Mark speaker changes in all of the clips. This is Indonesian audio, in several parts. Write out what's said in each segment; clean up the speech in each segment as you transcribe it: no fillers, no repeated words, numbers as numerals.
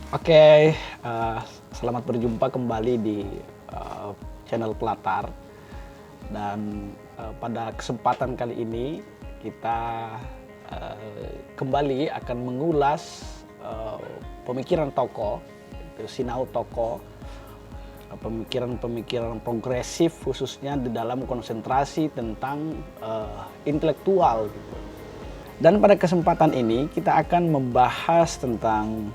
Speaker 1: Oke, selamat berjumpa kembali di channel Pelatar. Dan pada kesempatan kali ini kita kembali akan mengulas pemikiran tokoh, sinau tokoh, pemikiran-pemikiran progresif khususnya di dalam konsentrasi tentang intelektual gitu. Dan pada kesempatan ini kita akan membahas tentang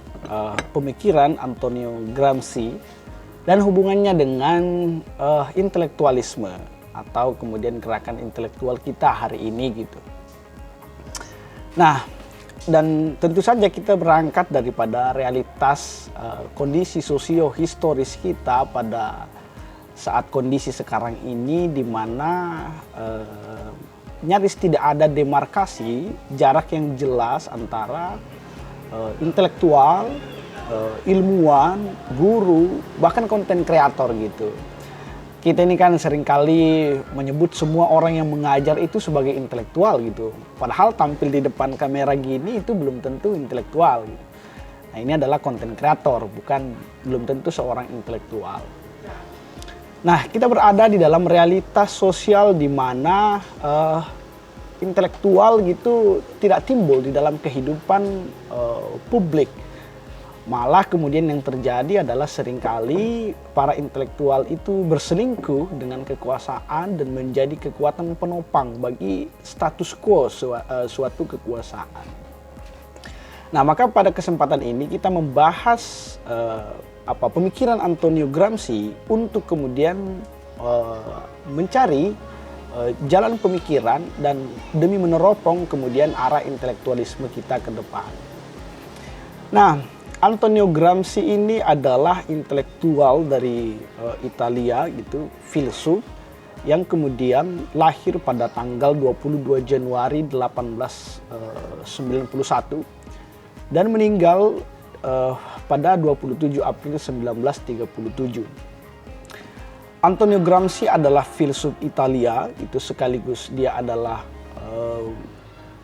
Speaker 1: pemikiran Antonio Gramsci dan hubungannya dengan intelektualisme atau kemudian gerakan intelektual kita hari ini gitu. Nah, dan tentu saja kita berangkat daripada realitas kondisi sosio-historis kita pada saat kondisi sekarang ini, di mana nyaris tidak ada demarkasi jarak yang jelas antara intelektual, ilmuwan, guru, bahkan konten kreator gitu. Kita ini kan seringkali menyebut semua orang yang mengajar itu sebagai intelektual gitu. Padahal tampil di depan kamera gini itu belum tentu intelektual gitu. Nah, ini adalah konten kreator, belum tentu seorang intelektual. Nah, kita berada di dalam realitas sosial di mana intelektual gitu tidak timbul di dalam kehidupan publik. Malah kemudian yang terjadi adalah seringkali para intelektual itu berselingkuh dengan kekuasaan dan menjadi kekuatan penopang bagi status quo suatu kekuasaan. Nah, maka pada kesempatan ini kita membahas pemikiran Antonio Gramsci untuk kemudian mencari jalan pemikiran dan demi meneropong kemudian arah intelektualisme kita ke depan. Nah, Antonio Gramsci ini adalah intelektual dari Italia gitu, filsuf yang kemudian lahir pada tanggal 22 Januari 1891 dan meninggal pada 27 April 1937. Antonio Gramsci adalah filsuf Italia, itu sekaligus dia adalah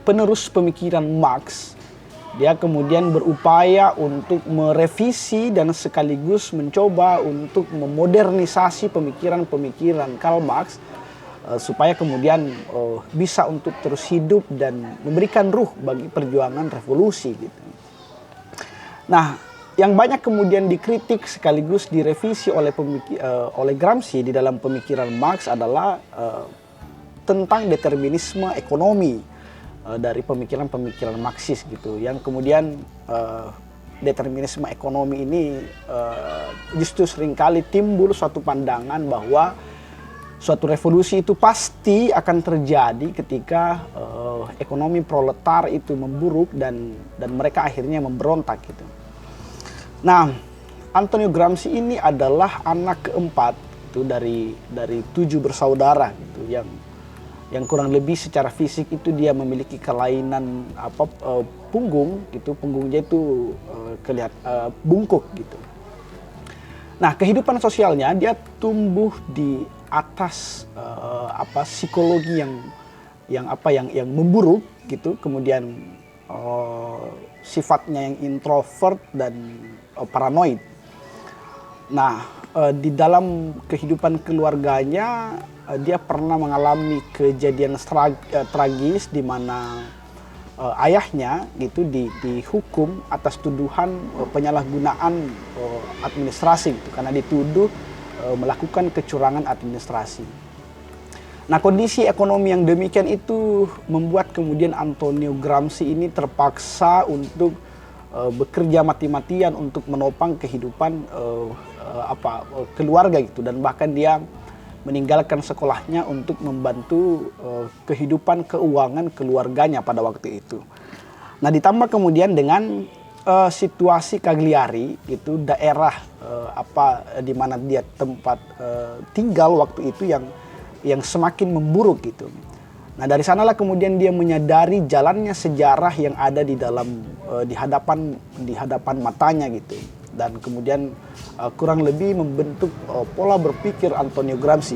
Speaker 1: penerus pemikiran Marx. Dia kemudian berupaya untuk merevisi dan sekaligus mencoba untuk memodernisasi pemikiran-pemikiran Karl Marx supaya kemudian bisa untuk terus hidup dan memberikan ruh bagi perjuangan revolusi gitu. Nah, yang banyak kemudian dikritik sekaligus direvisi oleh Gramsci di dalam pemikiran Marx adalah tentang determinisme ekonomi dari pemikiran-pemikiran Marxis gitu, yang kemudian determinisme ekonomi ini justru seringkali timbul suatu pandangan bahwa suatu revolusi itu pasti akan terjadi ketika ekonomi proletar itu memburuk dan mereka akhirnya memberontak gitu. Nah, Antonio Gramsci ini adalah anak keempat itu dari 7 bersaudara gitu, yang kurang lebih secara fisik itu dia memiliki kelainan punggung gitu, punggungnya itu bungkuk gitu. Nah, kehidupan sosialnya dia tumbuh di atas psikologi yang memburuk gitu, kemudian sifatnya yang introvert dan paranoid. Nah, di dalam kehidupan keluarganya dia pernah mengalami kejadian tragis di mana ayahnya gitu dihukum atas tuduhan penyalahgunaan administrasi gitu, karena dituduh melakukan kecurangan administrasi. Nah, kondisi ekonomi yang demikian itu membuat kemudian Antonio Gramsci ini terpaksa untuk bekerja mati-matian untuk menopang kehidupan keluarga gitu, dan bahkan dia meninggalkan sekolahnya untuk membantu kehidupan keuangan keluarganya pada waktu itu. Nah, ditambah kemudian dengan situasi Cagliari itu daerah di mana dia tempat tinggal waktu itu yang semakin memburuk gitu. Nah, dari sanalah kemudian dia menyadari jalannya sejarah yang ada di dalam di hadapan matanya gitu, dan kemudian kurang lebih membentuk pola berpikir Antonio Gramsci.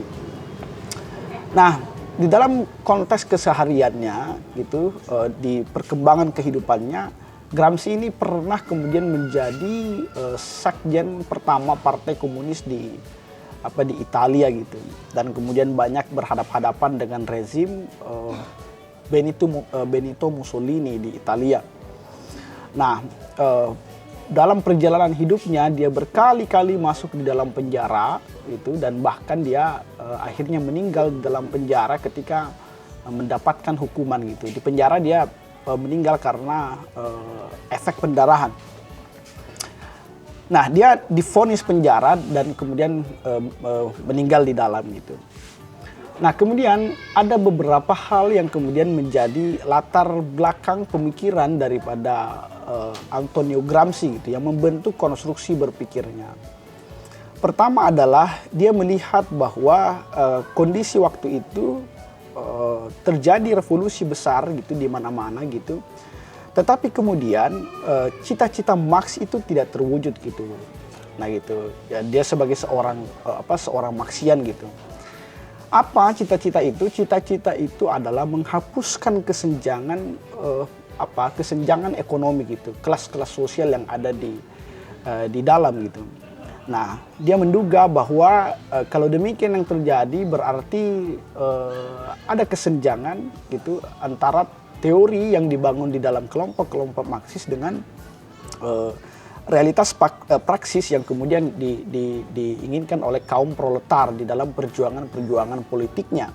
Speaker 1: Nah, di dalam konteks kesehariannya gitu, di perkembangan kehidupannya, Gramsci ini pernah kemudian menjadi sekjen pertama Partai Komunis di Italia gitu, dan kemudian banyak berhadap-hadapan dengan rezim Benito Mussolini di Italia. Nah, dalam perjalanan hidupnya dia berkali-kali masuk di dalam penjara itu, dan bahkan dia akhirnya meninggal di dalam penjara ketika mendapatkan hukuman gitu. Di penjara dia meninggal karena efek pendarahan. Nah, dia divonis penjara dan kemudian meninggal di dalam gitu. Nah, kemudian ada beberapa hal yang kemudian menjadi latar belakang pemikiran daripada Antonio Gramsci gitu, yang membentuk konstruksi berpikirnya. Pertama adalah dia melihat bahwa kondisi waktu itu terjadi revolusi besar gitu di mana-mana gitu. Tetapi kemudian cita-cita Marx itu tidak terwujud gitu. Nah gitu. Ya, dia sebagai seorang Marxian gitu. Apa cita-cita itu? Cita-cita itu adalah menghapuskan kesenjangan kesenjangan ekonomi gitu, kelas-kelas sosial yang ada di dalam gitu. Nah, dia menduga bahwa kalau demikian yang terjadi berarti ada kesenjangan gitu antara teori yang dibangun di dalam kelompok-kelompok Marxis dengan realitas praksis yang kemudian diinginkan oleh kaum proletar di dalam perjuangan politiknya.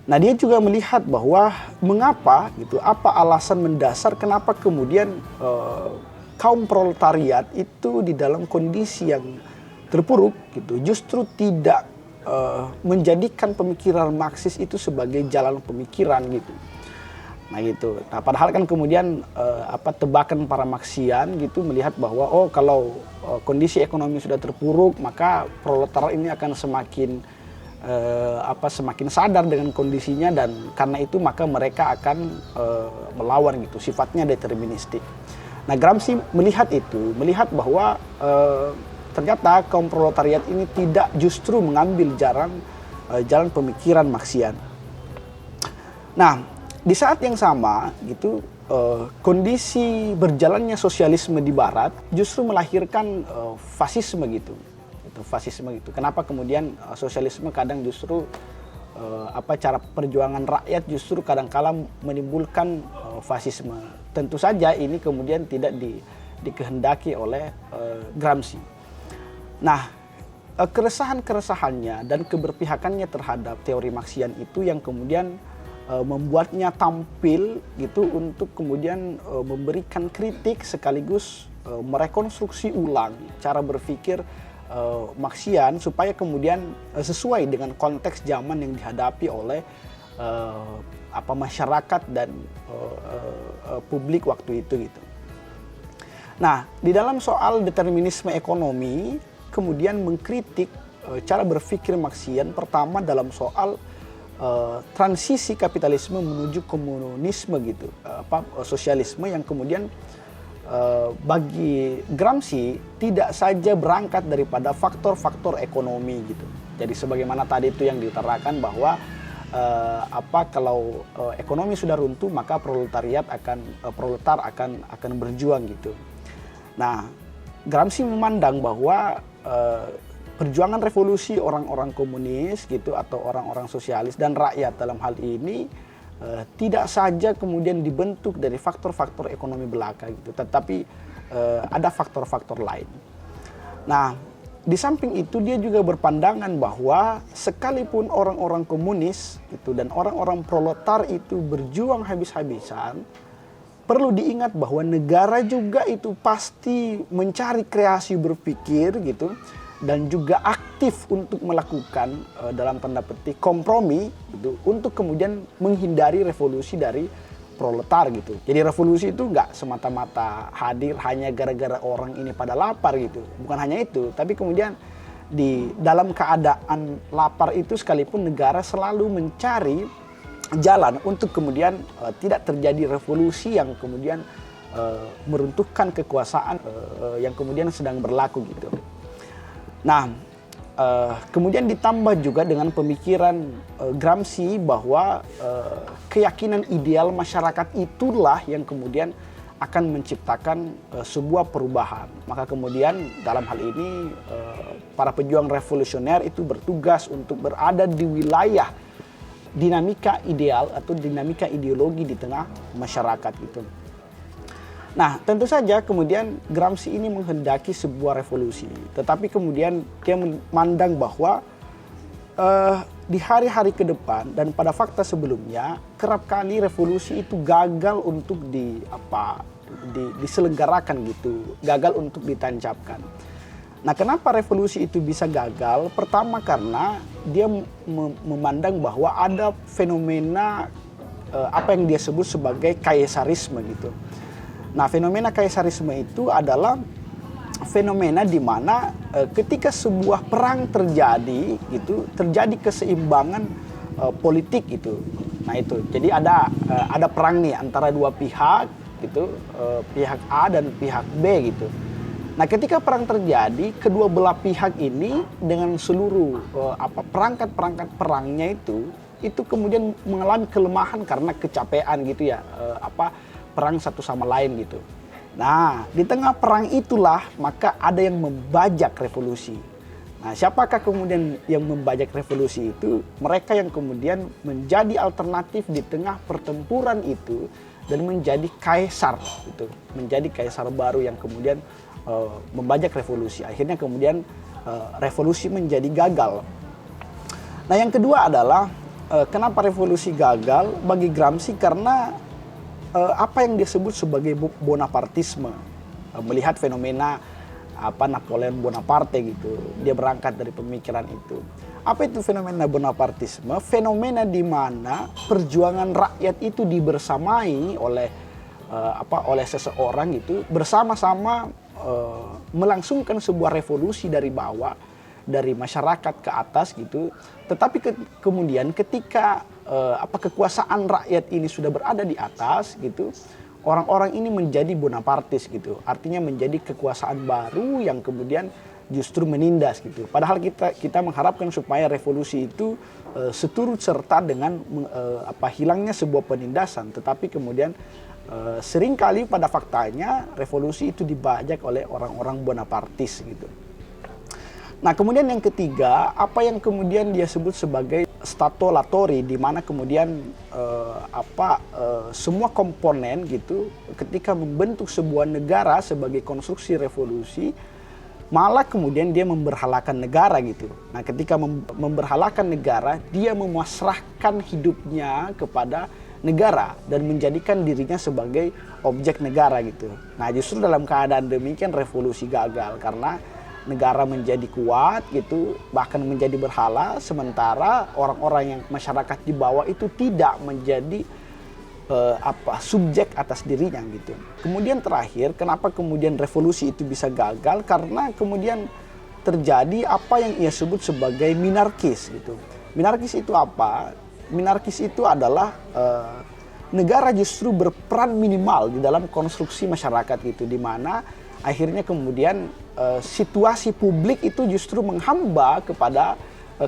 Speaker 1: Nah, dia juga melihat bahwa mengapa gitu, apa alasan mendasar kenapa kemudian kaum proletariat itu di dalam kondisi yang terpuruk gitu justru tidak menjadikan pemikiran Marxis itu sebagai jalan pemikiran gitu. Nah gitu. Nah, padahal kan kemudian tebakan para Marxian gitu melihat bahwa kalau kondisi ekonomi sudah terpuruk maka proletar ini akan semakin sadar dengan kondisinya, dan karena itu maka mereka akan melawan gitu, sifatnya deterministik. Nah, Gramsci melihat bahwa ternyata kaum proletariat ini tidak justru mengambil jalan pemikiran Marxian. Nah, di saat yang sama gitu kondisi berjalannya sosialisme di Barat justru melahirkan fasisme gitu. Kenapa kemudian sosialisme kadang justru cara perjuangan rakyat justru kadang-kala menimbulkan fasisme. Tentu saja ini kemudian tidak dikehendaki oleh Gramsci. Nah, keresahan-keresahannya dan keberpihakannya terhadap teori Marxian itu yang kemudian membuatnya tampil gitu untuk kemudian memberikan kritik sekaligus merekonstruksi ulang cara berpikir Marxian supaya kemudian sesuai dengan konteks zaman yang dihadapi oleh masyarakat dan publik waktu itu gitu. Nah, di dalam soal determinisme ekonomi kemudian mengkritik cara berpikir Marxian pertama dalam soal transisi kapitalisme menuju komunisme gitu, sosialisme yang kemudian bagi Gramsci tidak saja berangkat daripada faktor-faktor ekonomi gitu. Jadi sebagaimana tadi itu yang diutarakan bahwa kalau ekonomi sudah runtuh maka proletar akan berjuang gitu. Nah, Gramsci memandang bahwa perjuangan revolusi orang-orang komunis gitu atau orang-orang sosialis dan rakyat dalam hal ini tidak saja kemudian dibentuk dari faktor-faktor ekonomi belaka gitu, tetapi ada faktor-faktor lain. Nah, di samping itu dia juga berpandangan bahwa sekalipun orang-orang komunis itu dan orang-orang proletar itu berjuang habis-habisan, perlu diingat bahwa negara juga itu pasti mencari kreasi berpikir gitu, dan juga aktif untuk melakukan dalam tanda petik kompromi gitu, untuk kemudian menghindari revolusi dari proletar gitu. Jadi revolusi itu nggak semata-mata hadir hanya gara-gara orang ini pada lapar gitu. Bukan hanya itu, tapi kemudian di dalam keadaan lapar itu sekalipun negara selalu mencari jalan untuk kemudian tidak terjadi revolusi yang kemudian meruntuhkan kekuasaan yang kemudian sedang berlaku gitu. Nah, kemudian ditambah juga dengan pemikiran Gramsci bahwa keyakinan ideal masyarakat itulah yang kemudian akan menciptakan sebuah perubahan. Maka kemudian dalam hal ini para pejuang revolusioner itu bertugas untuk berada di wilayah dinamika ideal atau dinamika ideologi di tengah masyarakat gitu. Nah, tentu saja kemudian Gramsci ini menghendaki sebuah revolusi, tetapi kemudian dia memandang bahwa di hari-hari ke depan dan pada fakta sebelumnya kerap kali revolusi itu gagal untuk diselenggarakan gitu, gagal untuk ditancapkan. Nah, kenapa revolusi itu bisa gagal? Pertama karena dia memandang bahwa ada fenomena apa yang dia sebut sebagai kaisarisme gitu. Nah, fenomena kaisarisme itu adalah fenomena di mana ketika sebuah perang terjadi gitu, terjadi keseimbangan politik gitu. Nah itu, jadi ada perang nih antara dua pihak gitu, pihak A dan pihak B gitu. Nah ketika perang terjadi, kedua belah pihak ini dengan seluruh perangkat perangnya itu kemudian mengalami kelemahan karena kecapean gitu ya, perang satu sama lain gitu. Nah, di tengah perang itulah maka ada yang membajak revolusi. Nah, siapakah kemudian yang membajak revolusi itu? Mereka yang kemudian menjadi alternatif di tengah pertempuran itu dan menjadi kaisar gitu. Menjadi kaisar baru yang kemudian membajak revolusi. Akhirnya kemudian revolusi menjadi gagal. Nah, yang kedua adalah kenapa revolusi gagal bagi Gramsci? Karena apa yang disebut sebagai Bonapartisme, melihat fenomena Napoleon Bonaparte gitu, dia berangkat dari pemikiran itu. Apa itu fenomena Bonapartisme? Fenomena di mana perjuangan rakyat itu dibersamai oleh seseorang itu bersama-sama melangsungkan sebuah revolusi dari bawah, dari masyarakat ke atas gitu. Tetapi kemudian ketika kekuasaan rakyat ini sudah berada di atas gitu, orang-orang ini menjadi Bonapartis gitu. Artinya menjadi kekuasaan baru yang kemudian justru menindas gitu. Padahal kita mengharapkan supaya revolusi itu seturut serta dengan hilangnya sebuah penindasan, tetapi kemudian seringkali pada faktanya revolusi itu dibajak oleh orang-orang Bonapartis gitu. Nah, kemudian yang ketiga, apa yang kemudian dia sebut sebagai stato latori, di mana kemudian semua komponen gitu ketika membentuk sebuah negara sebagai konstruksi revolusi, malah kemudian dia memberhalakan negara gitu. Nah, ketika memberhalakan negara, dia memasrahkan hidupnya kepada negara dan menjadikan dirinya sebagai objek negara gitu. Nah, justru dalam keadaan demikian revolusi gagal karena negara menjadi kuat gitu, bahkan menjadi berhala, sementara orang-orang yang masyarakat di bawah itu tidak menjadi subjek atas dirinya gitu. Kemudian terakhir, kenapa kemudian revolusi itu bisa gagal? Karena kemudian terjadi apa yang ia sebut sebagai minarkis gitu. Minarkis itu apa? Minarkis itu adalah negara justru berperan minimal di dalam konstruksi masyarakat gitu, di mana akhirnya kemudian situasi publik itu justru menghamba kepada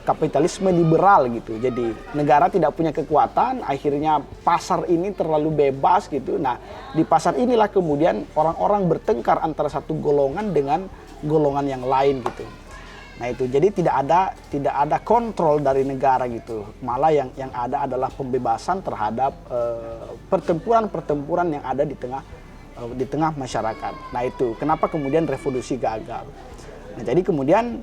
Speaker 1: kapitalisme liberal gitu. Jadi negara tidak punya kekuatan, akhirnya pasar ini terlalu bebas gitu. Nah, di pasar inilah kemudian orang-orang bertengkar antara satu golongan dengan golongan yang lain gitu. Nah itu, jadi tidak ada kontrol dari negara gitu. Malah yang ada adalah pembebasan terhadap pertempuran-pertempuran yang ada di tengah masyarakat. Nah itu kenapa kemudian revolusi gagal. Nah jadi kemudian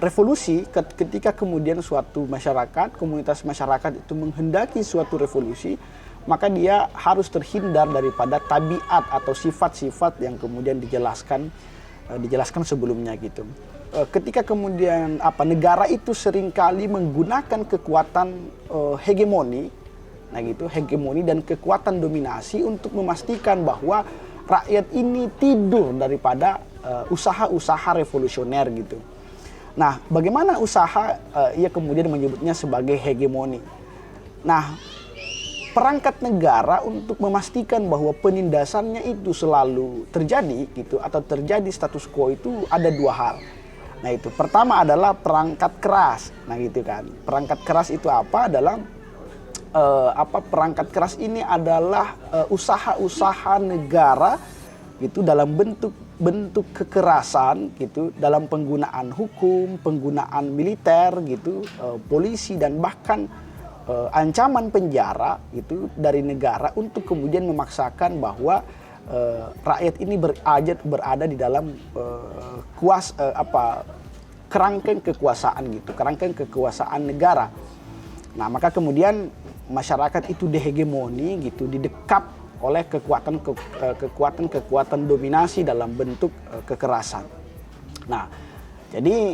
Speaker 1: revolusi ketika kemudian suatu masyarakat, komunitas masyarakat itu menghendaki suatu revolusi, maka dia harus terhindar daripada tabiat atau sifat-sifat yang kemudian dijelaskan sebelumnya gitu. Ketika kemudian negara itu seringkali menggunakan kekuatan hegemoni, nah gitu, hegemoni dan kekuatan dominasi untuk memastikan bahwa rakyat ini tidur daripada usaha-usaha revolusioner gitu. Nah, bagaimana usaha ia kemudian menyebutnya sebagai hegemoni. Nah, perangkat negara untuk memastikan bahwa penindasannya itu selalu terjadi gitu atau terjadi status quo itu ada dua hal. Nah itu, pertama adalah perangkat keras. Nah gitu kan, perangkat keras itu apa? Adalah perangkat keras ini adalah usaha-usaha negara gitu dalam bentuk kekerasan gitu, dalam penggunaan hukum, penggunaan militer gitu, polisi dan bahkan ancaman penjara gitu dari negara untuk kemudian memaksakan bahwa rakyat ini berada di dalam kerangkeng kekuasaan gitu, kerangkeng kekuasaan negara. Nah, maka kemudian masyarakat itu dihegemoni gitu, didekap oleh kekuatan dominasi dalam bentuk kekerasan. Nah, jadi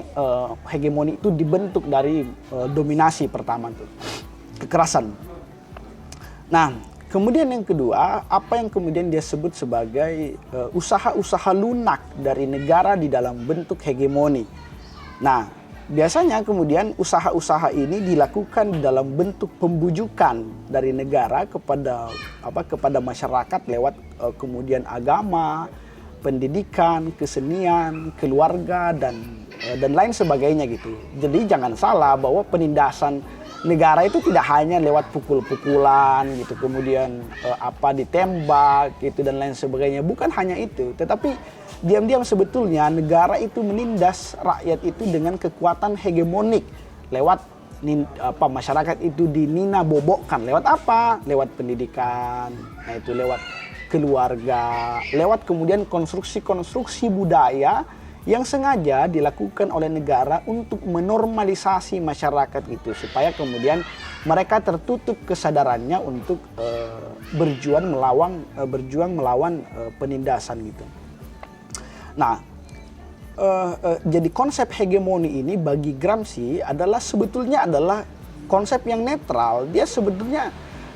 Speaker 1: hegemoni itu dibentuk dari dominasi pertama itu, kekerasan. Nah, kemudian yang kedua, apa yang kemudian dia sebut sebagai usaha-usaha lunak dari negara di dalam bentuk hegemoni. Nah, biasanya kemudian usaha-usaha ini dilakukan dalam bentuk pembujukan dari negara kepada masyarakat lewat kemudian agama, pendidikan, kesenian, keluarga dan lain sebagainya gitu. Jadi jangan salah bahwa penindasan negara itu tidak hanya lewat pukul-pukulan gitu, kemudian ditembak gitu dan lain sebagainya. Bukan hanya itu, tetapi diam-diam sebetulnya negara itu menindas rakyat itu dengan kekuatan hegemonik lewat masyarakat itu dinina bobokkan lewat apa? Lewat pendidikan, nah itu lewat keluarga, lewat kemudian konstruksi-konstruksi budaya yang sengaja dilakukan oleh negara untuk menormalisasi masyarakat itu supaya kemudian mereka tertutup kesadarannya untuk berjuang melawan penindasan gitu. Nah, jadi konsep hegemoni ini bagi Gramsci sebetulnya adalah konsep yang netral. Dia sebetulnya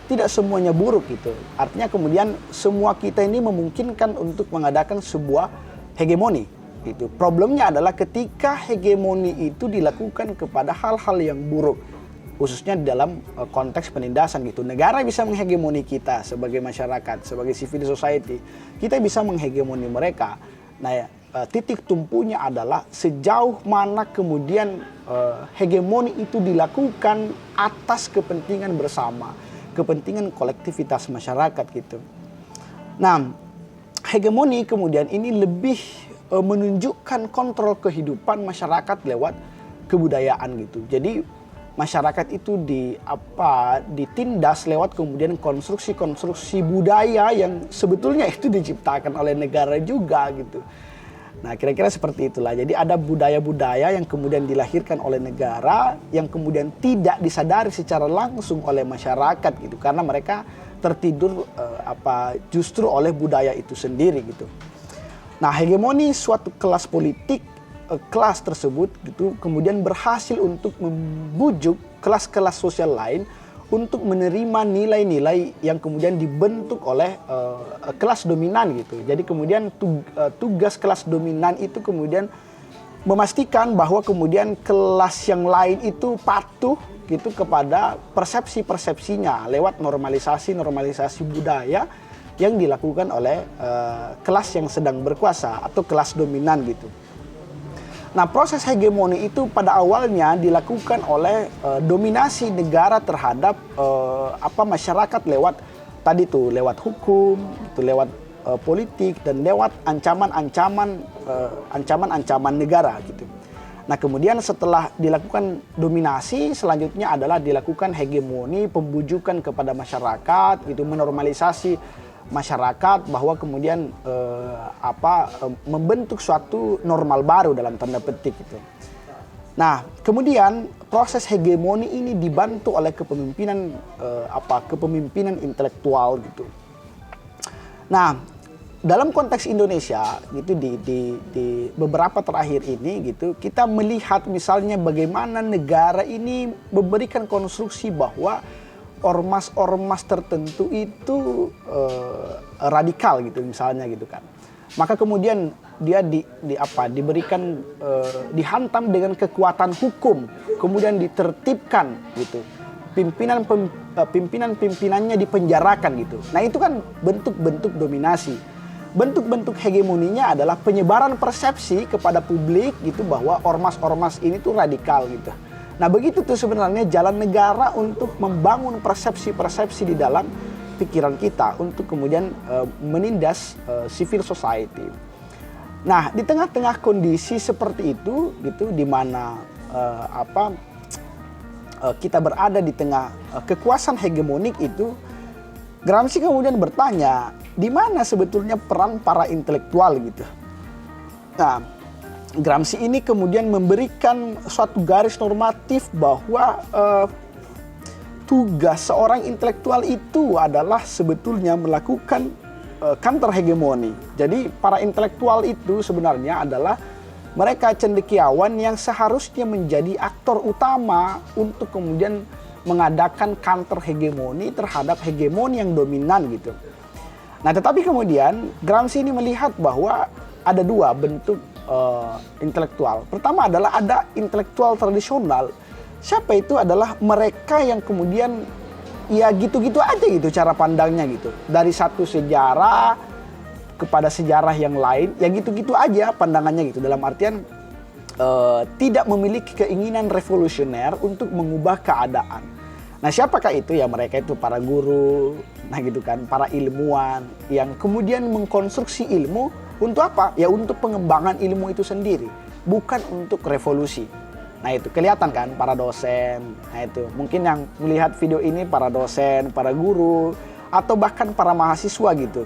Speaker 1: tidak semuanya buruk gitu. Artinya kemudian semua kita ini memungkinkan untuk mengadakan sebuah hegemoni gitu. Problemnya adalah ketika hegemoni itu dilakukan kepada hal-hal yang buruk, khususnya dalam konteks penindasan gitu. Negara bisa menghegemoni kita sebagai masyarakat, sebagai civil society. Kita bisa menghegemoni mereka. Nah, titik tumpunya adalah sejauh mana kemudian hegemoni itu dilakukan atas kepentingan bersama, kepentingan kolektivitas masyarakat gitu. Nah, hegemoni kemudian ini lebih menunjukkan kontrol kehidupan masyarakat lewat kebudayaan gitu. Jadi masyarakat itu ditindas lewat kemudian konstruksi-konstruksi budaya yang sebetulnya itu diciptakan oleh negara juga gitu. Nah, kira-kira seperti itulah. Jadi ada budaya-budaya yang kemudian dilahirkan oleh negara yang kemudian tidak disadari secara langsung oleh masyarakat gitu karena mereka tertidur justru oleh budaya itu sendiri gitu. Nah, hegemoni suatu kelas politik, kelas tersebut gitu kemudian berhasil untuk membujuk kelas-kelas sosial lain untuk menerima nilai-nilai yang kemudian dibentuk oleh kelas dominan gitu. Jadi kemudian tugas kelas dominan itu kemudian memastikan bahwa kemudian kelas yang lain itu patuh gitu kepada persepsi-persepsinya lewat normalisasi budaya yang dilakukan oleh kelas yang sedang berkuasa atau kelas dominan gitu. Nah, proses hegemoni itu pada awalnya dilakukan oleh dominasi negara terhadap masyarakat lewat hukum, lewat politik dan lewat ancaman negara gitu. Nah, kemudian setelah dilakukan dominasi, selanjutnya adalah dilakukan hegemoni, pembujukan kepada masyarakat gitu, menormalisasi masyarakat bahwa kemudian membentuk suatu normal baru dalam tanda petik gitu. Nah, kemudian proses hegemoni ini dibantu oleh kepemimpinan intelektual gitu. Nah, dalam konteks Indonesia gitu di beberapa terakhir ini gitu kita melihat misalnya bagaimana negara ini memberikan konstruksi bahwa ormas-ormas tertentu itu radikal gitu misalnya gitu kan. Maka kemudian dia diberikan dihantam dengan kekuatan hukum, kemudian ditertibkan gitu. Pimpinan-pimpinannya dipenjarakan gitu. Nah, itu kan bentuk-bentuk dominasi. Bentuk-bentuk hegemoninya adalah penyebaran persepsi kepada publik gitu bahwa ormas-ormas ini tuh radikal gitu. Nah begitu tuh sebenarnya jalan negara untuk membangun persepsi-persepsi di dalam pikiran kita untuk kemudian menindas civil society. Nah di tengah-tengah kondisi seperti itu gitu, di mana kita berada di tengah kekuasaan hegemonik itu, Gramsci kemudian bertanya, di mana sebetulnya peran para intelektual gitu. Nah, Gramsci ini kemudian memberikan suatu garis normatif bahwa tugas seorang intelektual itu adalah sebetulnya melakukan counter hegemoni. Jadi para intelektual itu sebenarnya adalah mereka cendekiawan yang seharusnya menjadi aktor utama untuk kemudian mengadakan counter hegemoni terhadap hegemoni yang dominan gitu. Nah tetapi kemudian Gramsci ini melihat bahwa ada dua bentuk intelektual. Pertama adalah ada intelektual tradisional. Siapa itu? Adalah mereka yang kemudian ya gitu-gitu aja gitu cara pandangnya gitu. Dari satu sejarah kepada sejarah yang lain, ya gitu-gitu aja pandangannya gitu. Dalam artian tidak memiliki keinginan revolusioner untuk mengubah keadaan. Nah siapakah itu? Ya mereka itu para guru, nah gitu kan, para ilmuwan yang kemudian mengkonstruksi ilmu untuk apa? Ya untuk pengembangan ilmu itu sendiri, bukan untuk revolusi. Nah itu kelihatan kan para dosen, nah itu mungkin yang melihat video ini para dosen, para guru, atau bahkan para mahasiswa gitu.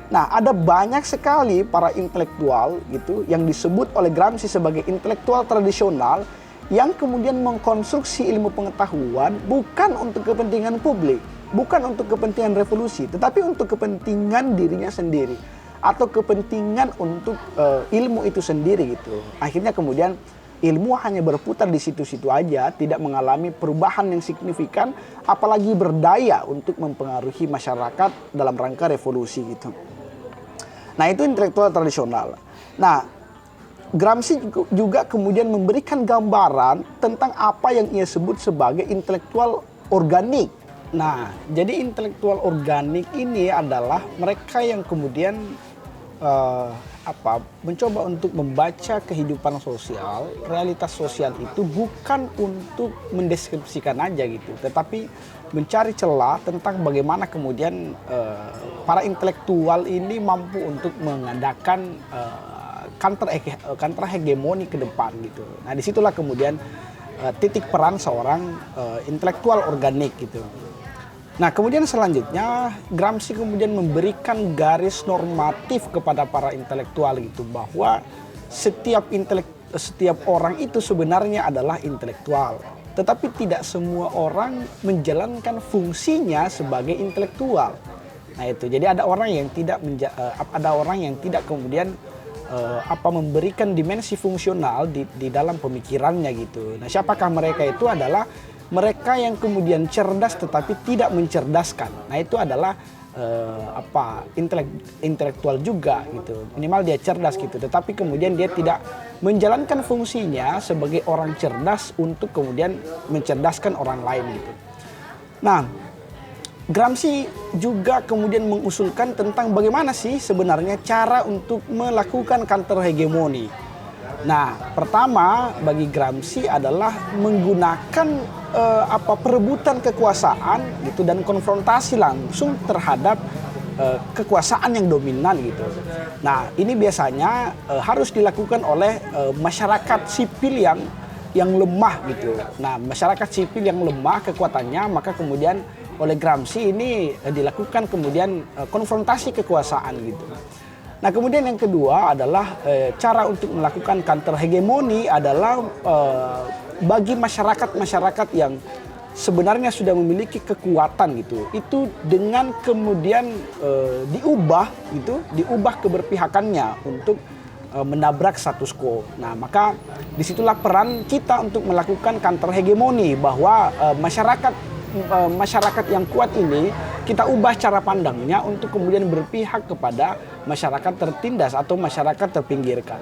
Speaker 1: Nah ada banyak sekali para intelektual gitu yang disebut oleh Gramsci sebagai intelektual tradisional yang kemudian mengkonstruksi ilmu pengetahuan bukan untuk kepentingan publik, bukan untuk kepentingan revolusi, tetapi untuk kepentingan dirinya sendiri atau kepentingan untuk ilmu itu sendiri gitu. Akhirnya kemudian ilmu hanya berputar di situ-situ aja, tidak mengalami perubahan yang signifikan, apalagi berdaya untuk mempengaruhi masyarakat dalam rangka revolusi gitu. Nah itu intelektual tradisional. Nah Gramsci juga kemudian memberikan gambaran tentang apa yang ia sebut sebagai intelektual organik. Nah jadi intelektual organik ini adalah mereka yang kemudian mencoba untuk membaca kehidupan sosial, realitas sosial itu bukan untuk mendeskripsikan aja gitu, tetapi mencari celah tentang bagaimana kemudian para intelektual ini mampu untuk mengadakan counter hegemoni ke depan gitu. Nah disitulah kemudian titik peran seorang intelektual organik gitu. Nah kemudian selanjutnya Gramsci kemudian memberikan garis normatif kepada para intelektual gitu, bahwa setiap orang itu sebenarnya adalah intelektual, tetapi tidak semua orang menjalankan fungsinya sebagai intelektual. Nah itu jadi ada orang yang tidak kemudian memberikan dimensi fungsional di dalam pemikirannya gitu. Nah siapakah mereka? Itu adalah mereka yang kemudian cerdas tetapi tidak mencerdaskan. Nah itu adalah intelektual juga gitu. Minimal dia cerdas gitu, tetapi kemudian dia tidak menjalankan fungsinya sebagai orang cerdas untuk kemudian mencerdaskan orang lain gitu. Nah Gramsci juga kemudian mengusulkan tentang bagaimana sih sebenarnya cara untuk melakukan counter hegemoni. Nah, pertama bagi Gramsci adalah menggunakan perebutan kekuasaan gitu dan konfrontasi langsung terhadap kekuasaan yang dominan gitu. Nah, ini biasanya harus dilakukan oleh masyarakat sipil yang lemah gitu. Nah, masyarakat sipil yang lemah kekuatannya, maka kemudian oleh Gramsci ini dilakukan kemudian konfrontasi kekuasaan gitu. Nah kemudian yang kedua adalah cara untuk melakukan counter hegemoni adalah bagi masyarakat yang sebenarnya sudah memiliki kekuatan gitu, itu dengan kemudian diubah keberpihakannya untuk menabrak status quo. Nah maka disitulah peran kita untuk melakukan counter hegemoni, bahwa masyarakat yang kuat ini kita ubah cara pandangnya untuk kemudian berpihak kepada masyarakat tertindas atau masyarakat terpinggirkan.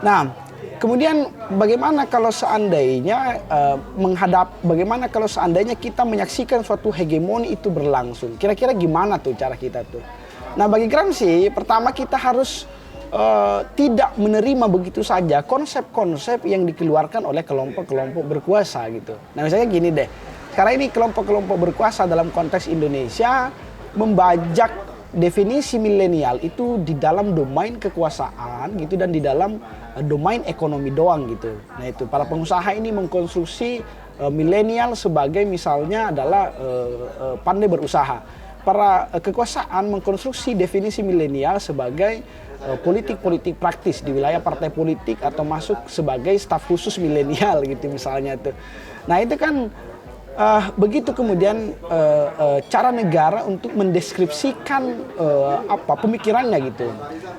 Speaker 1: Nah, kemudian bagaimana kalau seandainya bagaimana kalau seandainya kita menyaksikan suatu hegemoni itu berlangsung? Kira-kira gimana tuh cara kita tuh? Nah, bagi Gramsci, pertama kita harus tidak menerima begitu saja konsep-konsep yang dikeluarkan oleh kelompok-kelompok berkuasa gitu. Nah misalnya gini deh, sekarang ini kelompok-kelompok berkuasa dalam konteks Indonesia membajak definisi milenial itu di dalam domain kekuasaan gitu dan di dalam domain ekonomi doang gitu. Nah itu para pengusaha ini mengkonstruksi milenial sebagai misalnya adalah pandai berusaha. Para kekuasaan mengkonstruksi definisi milenial sebagai politik-politik praktis di wilayah partai politik atau masuk sebagai staf khusus milenial gitu misalnya tuh. Nah itu kan begitu kemudian cara negara untuk mendeskripsikan pemikirannya gitu.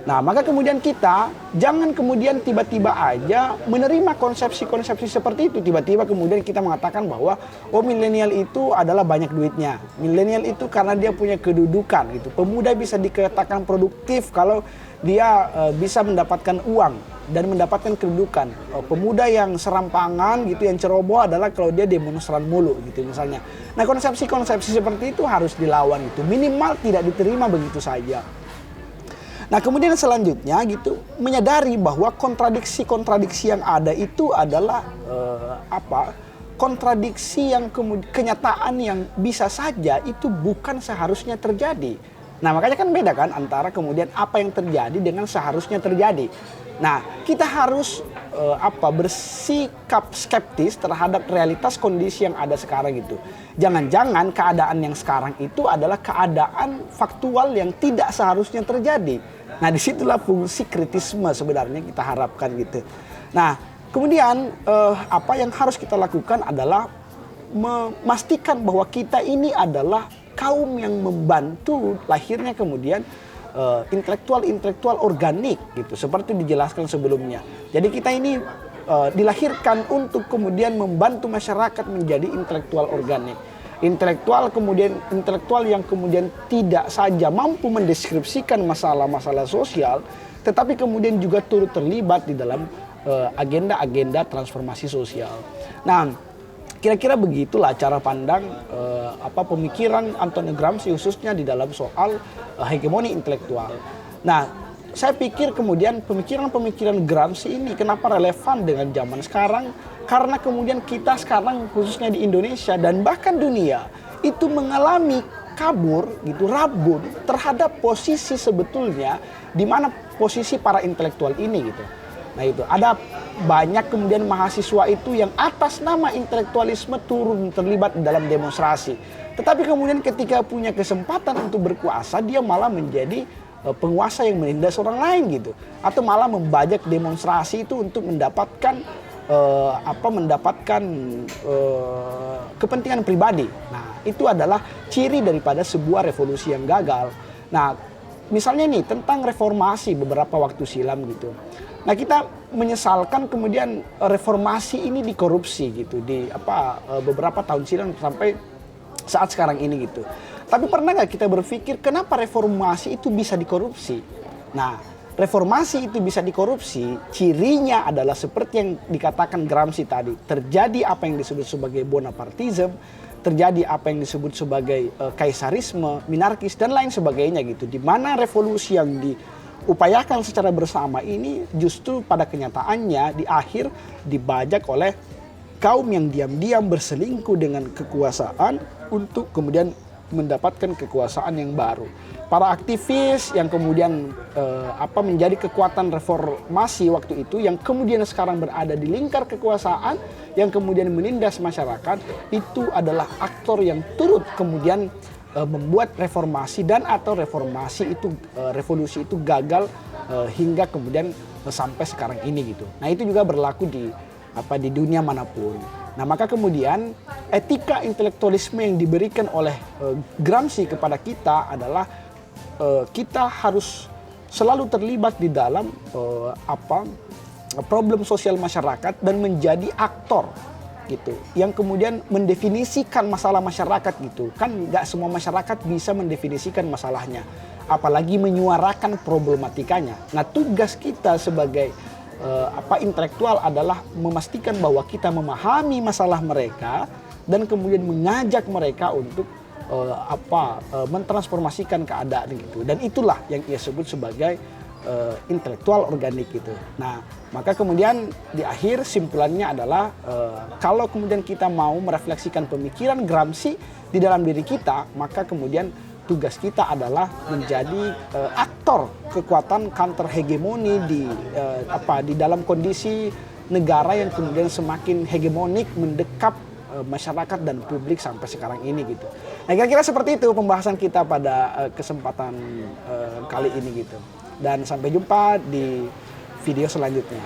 Speaker 1: Nah maka kemudian kita jangan kemudian tiba-tiba aja menerima konsepsi-konsepsi seperti itu. Tiba-tiba kemudian kita mengatakan bahwa milenial itu adalah banyak duitnya. Milenial itu karena dia punya kedudukan gitu. Pemuda bisa dikatakan produktif kalau dia bisa mendapatkan uang dan mendapatkan kedudukan. Pemuda yang serampangan gitu, yang ceroboh adalah kalau dia demonstran mulu gitu misalnya. Nah konsepsi-konsepsi seperti itu harus dilawan gitu, minimal tidak diterima begitu saja. Nah kemudian selanjutnya gitu menyadari bahwa kontradiksi-kontradiksi yang ada itu adalah kontradiksi yang kenyataan yang bisa saja itu bukan seharusnya terjadi. Nah makanya kan beda kan antara kemudian apa yang terjadi dengan seharusnya terjadi. Nah kita harus bersikap skeptis terhadap realitas kondisi yang ada sekarang itu. Jangan-jangan keadaan yang sekarang itu adalah keadaan faktual yang tidak seharusnya terjadi. Nah disitulah fungsi kritisme sebenarnya kita harapkan gitu. Nah kemudian apa yang harus kita lakukan adalah memastikan bahwa kita ini adalah kaum yang membantu lahirnya kemudian intelektual organik gitu seperti dijelaskan sebelumnya. Jadi kita ini dilahirkan untuk kemudian membantu masyarakat menjadi intelektual organik. Intelektual yang kemudian tidak saja mampu mendeskripsikan masalah-masalah sosial, tetapi kemudian juga turut terlibat di dalam agenda-agenda transformasi sosial. Nah, kira-kira begitulah cara pandang pemikiran Antonio Gramsci khususnya di dalam soal hegemoni intelektual. Nah, saya pikir kemudian pemikiran-pemikiran Gramsci ini kenapa relevan dengan zaman sekarang? Karena kemudian kita sekarang khususnya di Indonesia dan bahkan dunia itu mengalami rabun terhadap posisi sebetulnya di mana posisi para intelektual ini gitu. Nah itu ada banyak kemudian mahasiswa itu yang atas nama intelektualisme turun terlibat dalam demonstrasi. Tetapi kemudian ketika punya kesempatan untuk berkuasa dia malah menjadi penguasa yang menindas orang lain gitu. Atau malah membajak demonstrasi itu untuk mendapatkan kepentingan pribadi. Nah itu adalah ciri daripada sebuah revolusi yang gagal. Nah misalnya nih tentang reformasi beberapa waktu silam gitu. Nah kita menyesalkan kemudian reformasi ini dikorupsi gitu di beberapa tahun silam sampai saat sekarang ini gitu. Tapi pernah nggak kita berpikir kenapa reformasi itu bisa dikorupsi? Nah reformasi itu bisa dikorupsi cirinya adalah seperti yang dikatakan Gramsci tadi. Terjadi apa yang disebut sebagai Bonapartism, terjadi apa yang disebut sebagai kaisarisme, minarkis dan lain sebagainya gitu. Di mana revolusi yang diupayakan secara bersama ini justru pada kenyataannya di akhir dibajak oleh kaum yang diam-diam berselingkuh dengan kekuasaan untuk kemudian mendapatkan kekuasaan yang baru. Para aktivis yang kemudian menjadi kekuatan reformasi waktu itu yang kemudian sekarang berada di lingkar kekuasaan yang kemudian menindas masyarakat itu adalah aktor yang turut kemudian membuat reformasi dan atau revolusi itu gagal hingga kemudian sampai sekarang ini gitu. Nah itu juga berlaku di dunia manapun. Nah maka kemudian etika intelektualisme yang diberikan oleh Gramsci kepada kita adalah kita harus selalu terlibat di dalam problem sosial masyarakat dan menjadi aktor gitu yang kemudian mendefinisikan masalah masyarakat gitu. Kan nggak semua masyarakat bisa mendefinisikan masalahnya, apalagi menyuarakan problematikanya. Nah tugas kita sebagai intelektual adalah memastikan bahwa kita memahami masalah mereka dan kemudian mengajak mereka untuk mentransformasikan keadaan gitu. Dan itulah yang ia sebut sebagai intelektual organik gitu. Nah, maka kemudian di akhir simpulannya adalah kalau kemudian kita mau merefleksikan pemikiran Gramsci di dalam diri kita, maka kemudian tugas kita adalah menjadi aktor kekuatan counter hegemoni di dalam kondisi negara yang kemudian semakin hegemonik mendekap masyarakat dan publik sampai sekarang ini gitu. Nah, kira-kira seperti itu pembahasan kita pada kesempatan kali ini gitu. Dan sampai jumpa di video selanjutnya.